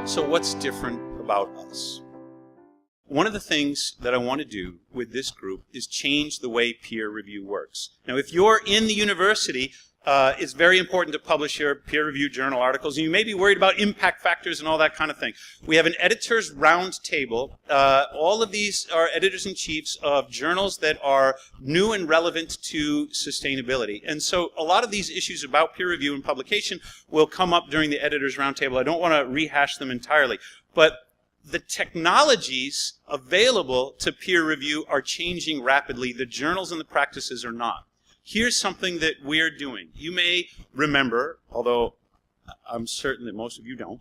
So what's different about us? One of the things that I want to do with this group is change the way peer review works. Now, if you're in the university, it's very important to publish your peer-reviewed journal articles, and you may be worried about impact factors and all that kind of thing. We have an editors roundtable. All of these are editors-in-chiefs of journals that are new and relevant to sustainability. And so a lot of these issues about peer review and publication will come up during the editors roundtable. I don't want to rehash them entirely, but the technologies available to peer review are changing rapidly. The journals and the practices are not. Here's something that we're doing. You may remember, although I'm certain that most of you don't,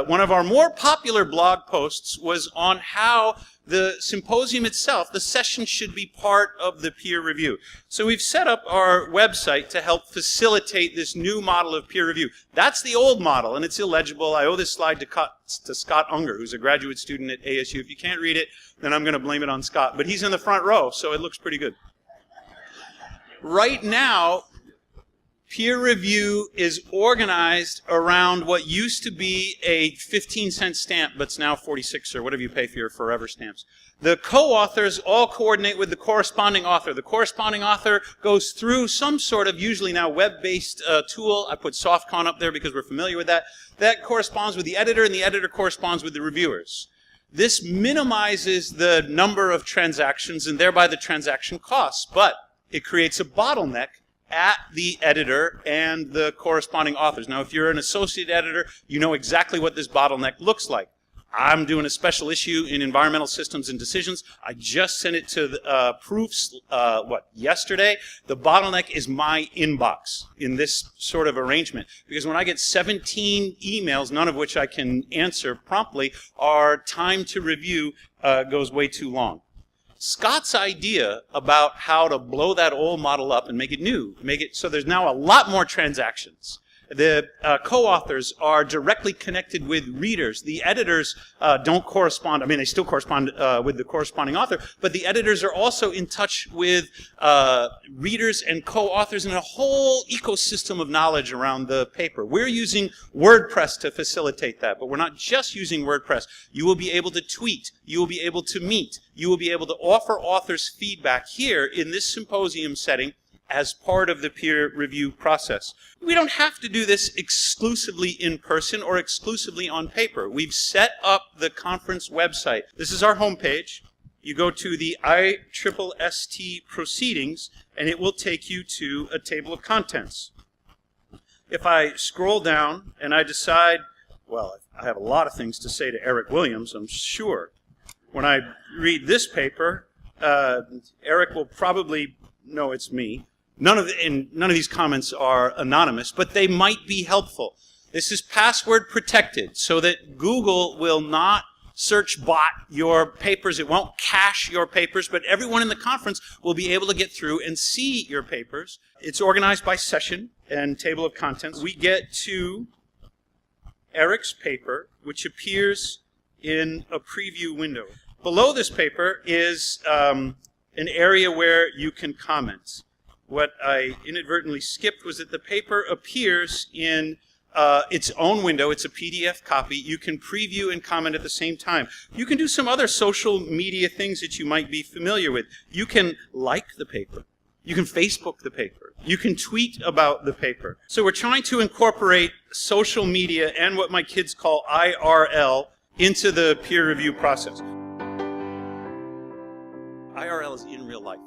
one of our more popular blog posts was on how the symposium itself, the session, should be part of the peer review. So we've set up our website to help facilitate this new model of peer review. That's the old model, and it's illegible. I owe this slide to Scott Unger, who's a graduate student at ASU. If you can't read it, then I'm going to blame it on Scott. But he's in the front row, so it looks pretty good. Right now, peer review is organized around what used to be a 15-cent stamp, but it's now 46 or whatever you pay for your forever stamps. The co-authors all coordinate with the corresponding author. The corresponding author goes through some sort of, usually now web-based tool. I put SoftCon up there because we're familiar with that. That corresponds with the editor, and the editor corresponds with the reviewers. This minimizes the number of transactions and thereby the transaction costs, but it creates a bottleneck at the editor and the corresponding authors. Now, if you're an associate editor, you know exactly what this bottleneck looks like. I'm doing a special issue in environmental systems and decisions. I just sent it to the proofs, yesterday. The bottleneck is my inbox in this sort of arrangement. Because when I get 17 emails, none of which I can answer promptly, our time to review goes way too long. Scott's idea about how to blow that old model up and make it new, make it so there's now a lot more transactions. The co-authors are directly connected with readers. The editors don't correspond. I mean, they still correspond with the corresponding author, but the editors are also in touch with readers and co-authors and a whole ecosystem of knowledge around the paper. We're using WordPress to facilitate that, but we're not just using WordPress. You will be able to tweet. You will be able to meet. You will be able to offer authors feedback here in this symposium setting as part of the peer review process. We don't have to do this exclusively in person or exclusively on paper. We've set up the conference website. This is our homepage. You go to the ISSST proceedings, and it will take you to a table of contents. If I scroll down and I decide, well, I have a lot of things to say to Eric Williams, I'm sure. When I read this paper, Eric will probably know it's me. None of these comments are anonymous, but they might be helpful. This is password protected so that Google will not search bot your papers. It won't cache your papers, but everyone in the conference will be able to get through and see your papers. It's organized by session and table of contents. We get to Eric's paper, which appears in a preview window. Below this paper is an area where you can comment. What I inadvertently skipped was that the paper appears in its own window. It's a PDF copy. You can preview and comment at the same time. You can do some other social media things that you might be familiar with. You can like the paper. You can Facebook the paper. You can tweet about the paper. So we're trying to incorporate social media and what my kids call IRL into the peer review process. IRL is in real life.